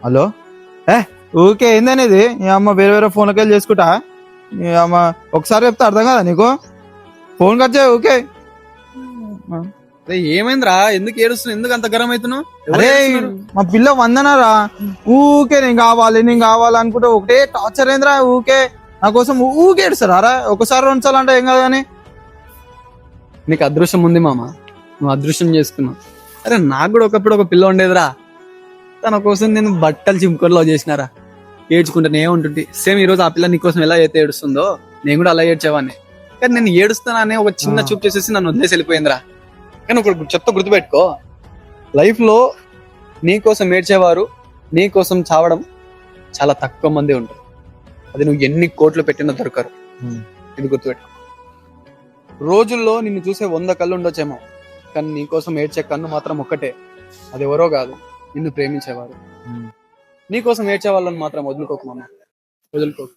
Hello ఏ ఊకే ఏందనేది ఈ అమ్మ వేరే వేరే ఫోన్లకి వెళ్ళి చేసుకుంటా ఈ అమ్మ ఒకసారి చెప్తే అర్థం కదా నీకు ఫోన్ కట్ చేయ ఊకే అరే ఏమైందిరా, ఎందుకు ఏడుస్తున్నావు, ఎందుకు అంత గరం అవుతున్నావు? అరే మా పిల్ల వందనారా ఊకే నేను కావాలి అనుకుంటే ఒకటే టార్చర్ ఏందిరా ఊకే నా కోసం ఊకే ఏడుస్తారా రా ఒకసారి రెండు సార్లు అంటే ఏం కాదు కానీ నీకు అదృష్టం ఉంది మామ, నువ్వు అదృష్టం చేసుకున్నావు. అరే నాకు కూడా ఒకప్పుడు ఒక పిల్ల ఉండేదిరా, తన కోసం నేను బట్టలు చింపుకొని లవ్ చేసినారా, ఏడ్చుకుంటానే ఉంటుంటే సేమ్ ఈ రోజు ఆ పిల్ల నీకోసం ఎలా అయితే ఏడుస్తుందో నేను కూడా అలా ఏడ్చేవాడిని. కానీ నేను ఏడుస్తానని ఒక చిన్న చూపు చేసేసి నన్ను వదిలేసి వెళ్ళిపోయిందిరా. కానీ ఒక చెప్తా గుర్తుపెట్టుకో, లైఫ్ లో నీ కోసం ఏడ్చేవారు నీ కోసం చావడం చాలా తక్కువ మంది ఉంటారు. అది నువ్వు ఎన్ని కోట్లు పెట్టినా దొరకరు. ఇది గుర్తుపెట్టుకో. రోజుల్లో నిన్ను చూసే 100 కళ్ళు ఉండొచ్చేమో, కానీ నీ కోసం ఏడ్చే కన్ను మాత్రం ఒక్కటే, అది ఎవరో కాదు, నిన్ను ప్రేమించేవారు. నీ కోసం ఏడ్చే వాళ్ళని మాత్రం వదులుకోకు మామ, వదులుకోకు.